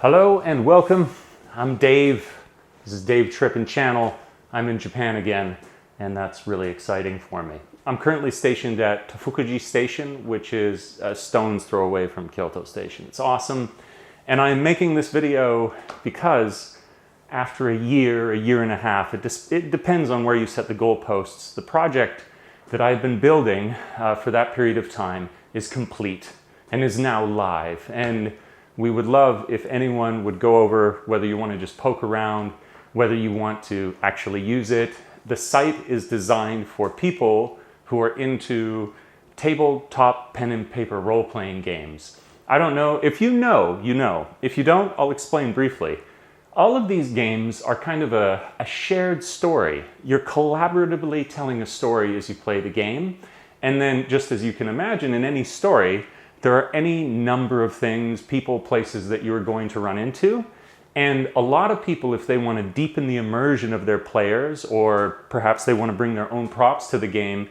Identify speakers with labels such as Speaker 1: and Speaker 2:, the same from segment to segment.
Speaker 1: Hello and welcome. I'm Dave. This is DaveTrippin channel. I'm in Japan again, and that's really exciting for me. I'm currently stationed at Tofukuji Station, which is a stone's throw away from Kyoto Station. It's awesome. And I'm making this video because after a year and a half, it depends on where you set the goalposts. The project that I've been building for that period of time is complete and is now live. And we would love if anyone would go over, whether you want to just poke around, whether you want to actually use it. The site is designed for people who are into tabletop pen and paper role-playing games. I don't know, if you know, you know. If you don't, I'll explain briefly. All of these games are kind of a shared story. You're collaboratively telling a story as you play the game. And then, just as you can imagine, in any story, there are any number of things, people, places that you are going to run into. And a lot of people, if they want to deepen the immersion of their players, or perhaps they want to bring their own props to the game,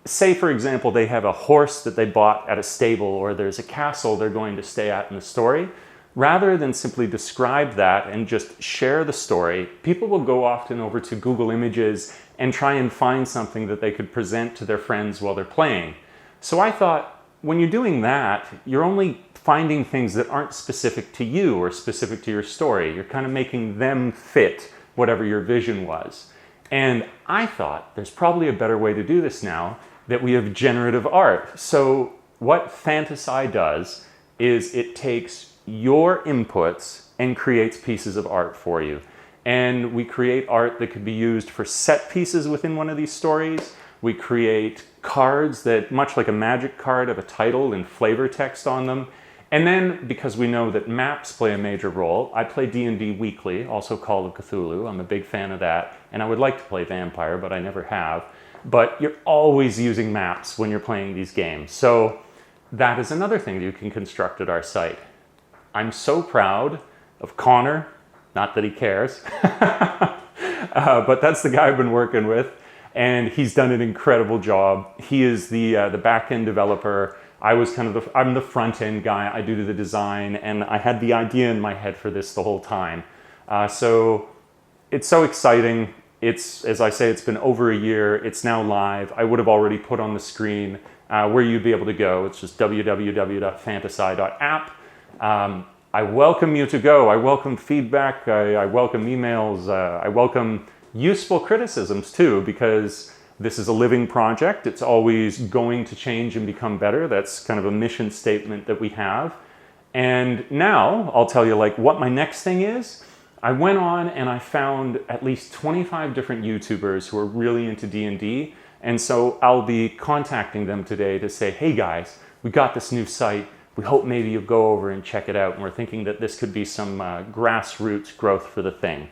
Speaker 1: say for example, they have a horse that they bought at a stable, or there's a castle they're going to stay at in the story, rather than simply describe that and just share the story, people will go often over to Google Images and try and find something that they could present to their friends while they're playing. So I thought, when you're doing that, you're only finding things that aren't specific to you or specific to your story. You're kind of making them fit whatever your vision was. And I thought there's probably a better way to do this now that we have generative art. So what Fantasai does is it takes your inputs and creates pieces of art for you. And we create art that could be used for set pieces within one of these stories. We create cards that, much like a magic card, have a title and flavor text on them. And then, because we know that maps play a major role, I play D&D weekly, also Call of Cthulhu. I'm a big fan of that. And I would like to play Vampire, but I never have. But you're always using maps when you're playing these games. So that is another thing that you can construct at our site. I'm so proud of Connor, not that he cares, but that's the guy I've been working with. And he's done an incredible job. He is the back-end developer. I'm the front-end guy. I do the design, and I had the idea in my head for this the whole time. So it's so exciting. It's, as I say, it's been over a year. It's now live. I would have already put on the screen where you'd be able to go. It's just www.fantasai.app. I welcome you to go. I welcome feedback. I welcome emails. I welcome useful criticisms too, because this is a living project. It's always going to change and become better. That's kind of a mission statement that we have. And now I'll tell you like what my next thing is. I went on and I found at least 25 different YouTubers who are really into D&D. And so I'll be contacting them today to say, hey guys, we got this new site. We hope maybe you'll go over and check it out. And we're thinking that this could be some grassroots growth for the thing.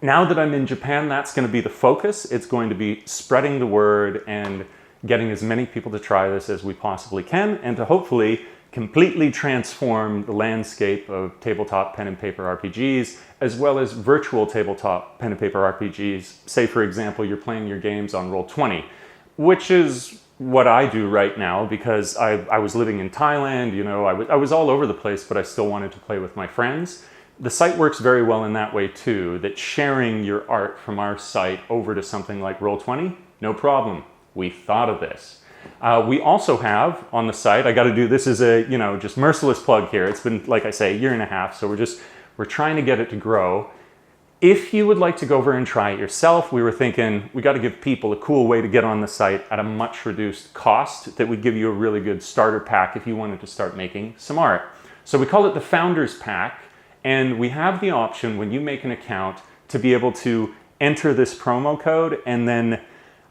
Speaker 1: Now that I'm in Japan, that's going to be the focus. It's going to be spreading the word and getting as many people to try this as we possibly can, and to hopefully completely transform the landscape of tabletop pen and paper RPGs, as well as virtual tabletop pen and paper RPGs. Say, for example, you're playing your games on Roll20, which is what I do right now because I was living in Thailand. You know, I was all over the place, but I still wanted to play with my friends. The site works very well in that way too, that sharing your art from our site over to something like Roll20, no problem. We thought of this. We also have on the site, I got to do, this is a, just merciless plug here. It's been, like I say, a year and a half, so we're trying to get it to grow. If you would like to go over and try it yourself, we were thinking we got to give people a cool way to get on the site at a much reduced cost that would give you a really good starter pack if you wanted to start making some art. So we call it the Founders Pack. And we have the option when you make an account to be able to enter this promo code, and then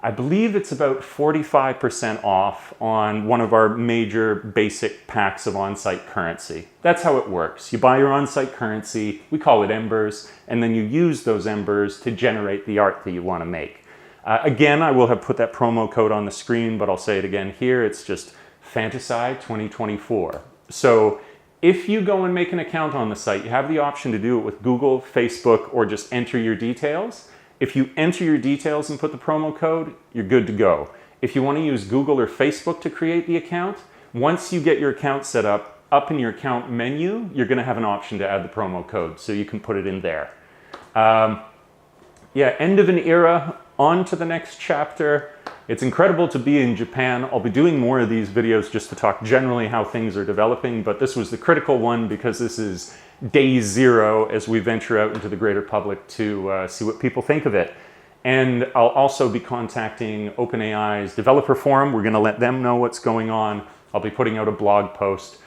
Speaker 1: I believe it's about 45% off on one of our major basic packs of on-site currency. That's how it works. You buy your on-site currency, we call it embers, and then you use those embers to generate the art that you want to make. Again, I will have put that promo code on the screen, but I'll say it again here. It's just Fantasai 2024. So if you go and make an account on the site, you have the option to do it with Google, Facebook, or just enter your details. If you enter your details and put the promo code, you're good to go. If you want to use Google or Facebook to create the account, once you get your account set up, up in your account menu, you're going to have an option to add the promo code, so you can put it in there. Yeah, end of an era, on to the next chapter. It's incredible to be in Japan. I'll be doing more of these videos just to talk generally how things are developing, but this was the critical one because this is day 0 as we venture out into the greater public to see what people think of it. And I'll also be contacting OpenAI's developer forum. We're going to let them know what's going on. I'll be putting out a blog post,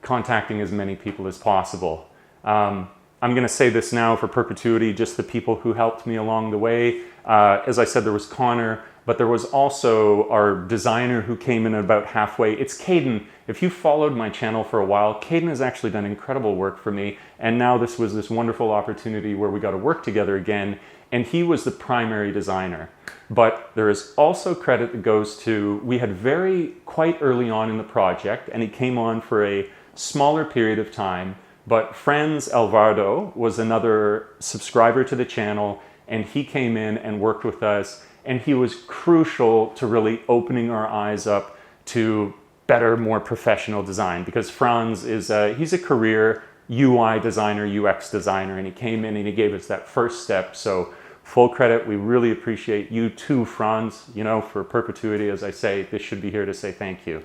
Speaker 1: contacting as many people as possible. I'm going to say this now for perpetuity, just the people who helped me along the way. As I said, there was Connor, but there was also our designer who came in about halfway. It's Caden. If you followed my channel for a while, Caden has actually done incredible work for me. And now this was this wonderful opportunity where we got to work together again. And he was the primary designer. But there is also credit that goes to, we had quite early on in the project, and he came on for a smaller period of time. But Franz Alvarado was another subscriber to the channel, and he came in and worked with us, and he was crucial to really opening our eyes up to better, more professional design, because Franz is he's a career UI designer, UX designer, and he came in and he gave us that first step. So full credit. We really appreciate you too, Franz, you know, for perpetuity. As I say, this should be here to say thank you.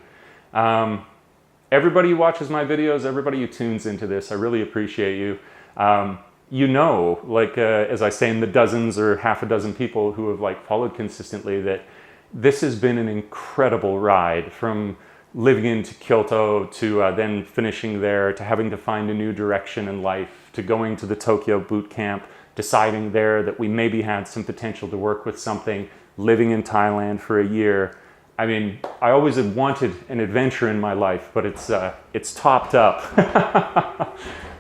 Speaker 1: Everybody who watches my videos, everybody who tunes into this, I really appreciate you. You know, like as I say, in the dozens or half a dozen people who have like followed consistently, that this has been an incredible ride, from living into Kyoto to then finishing there, to having to find a new direction in life, to going to the Tokyo boot camp, deciding there that we maybe had some potential to work with something, living in Thailand for a year. I mean, I always had wanted an adventure in my life, but it's topped up.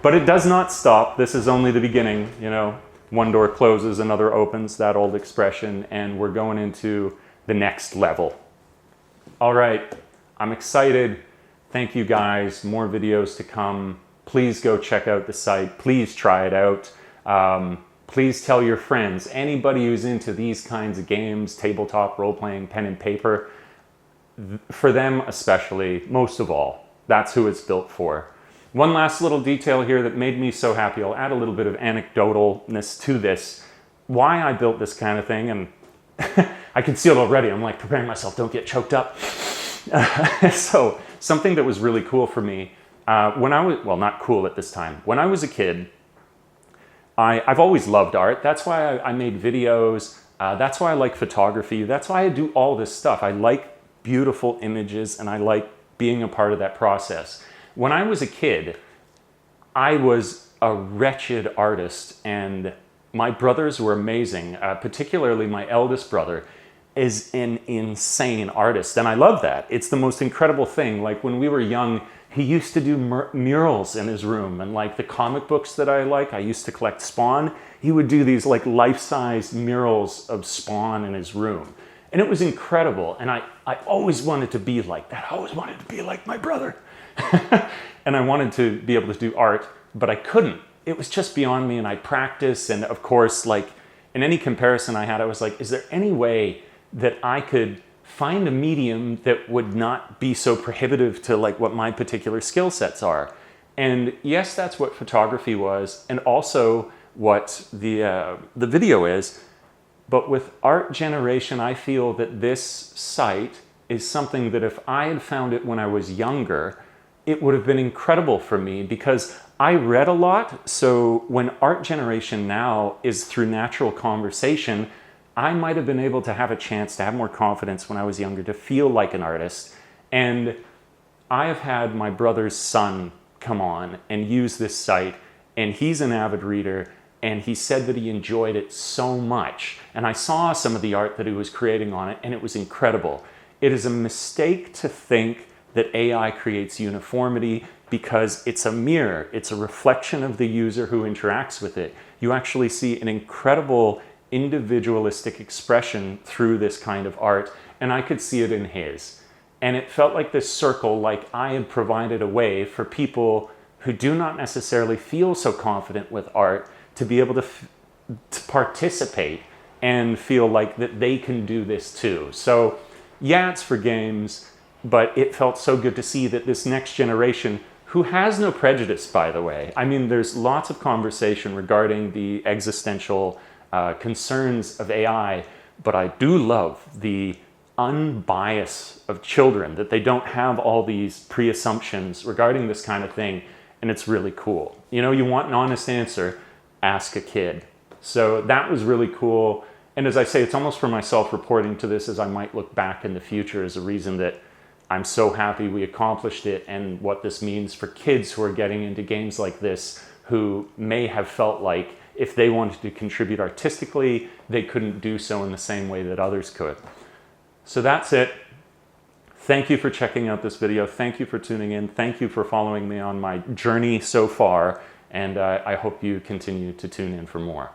Speaker 1: But it does not stop. This is only the beginning, you know. One door closes, another opens, that old expression, and we're going into the next level. All right, I'm excited. Thank you guys. More videos to come. Please go check out the site. Please try it out. Please tell your friends, anybody who's into these kinds of games, tabletop, role-playing, pen and paper, for them especially, most of all, that's who it's built for. One last little detail here that made me so happy. I'll add a little bit of anecdotalness to this. Why I built this kind of thing, and I can see it already. I'm like preparing myself, don't get choked up. So something that was really cool for me, when I was, well, not cool at this time. When I was a kid, I've always loved art. That's why I made videos. That's why I like photography. That's why I do all this stuff. I like beautiful images, and I like being a part of that process. When I was a kid, I was a wretched artist, and my brothers were amazing. Particularly my eldest brother is an insane artist, and I love that. It's the most incredible thing. Like when we were young, he used to do murals in his room, and like the comic books that I used to collect Spawn. He would do these like life-size murals of Spawn in his room. And it was incredible. And I always wanted to be like that. I always wanted to be like my brother. And I wanted to be able to do art, but I couldn't. It was just beyond me, and I practiced. And of course, like in any comparison I had, I was like, is there any way that I could find a medium that would not be so prohibitive to like what my particular skill sets are? And yes, that's what photography was, and also what the video is. But with art generation, I feel that this site is something that if I had found it when I was younger, it would have been incredible for me, because I read a lot. So when art generation now is through natural conversation, I might have been able to have a chance to have more confidence when I was younger, to feel like an artist. And I have had my brother's son come on and use this site, and he's an avid reader, and he said that he enjoyed it so much. And I saw some of the art that he was creating on it, and it was incredible. It is a mistake to think that AI creates uniformity, because it's a mirror. It's a reflection of the user who interacts with it. You actually see an incredible individualistic expression through this kind of art, and I could see it in his. And it felt like this circle, like I had provided a way for people who do not necessarily feel so confident with art to be able to participate and feel like that they can do this too. So yeah, it's for games, but it felt so good to see that this next generation who has no prejudice, by the way. I mean, there's lots of conversation regarding the existential concerns of AI, but I do love the unbias of children, that they don't have all these pre-assumptions regarding this kind of thing, and it's really cool. You know, you want an honest answer, ask a kid. So that was really cool. And as I say, it's almost for myself reporting to this as I might look back in the future as a reason that I'm so happy we accomplished it, and what this means for kids who are getting into games like this, who may have felt like if they wanted to contribute artistically, they couldn't do so in the same way that others could. So that's it. Thank you for checking out this video. Thank you for tuning in. Thank you for following me on my journey so far. And I hope you continue to tune in for more.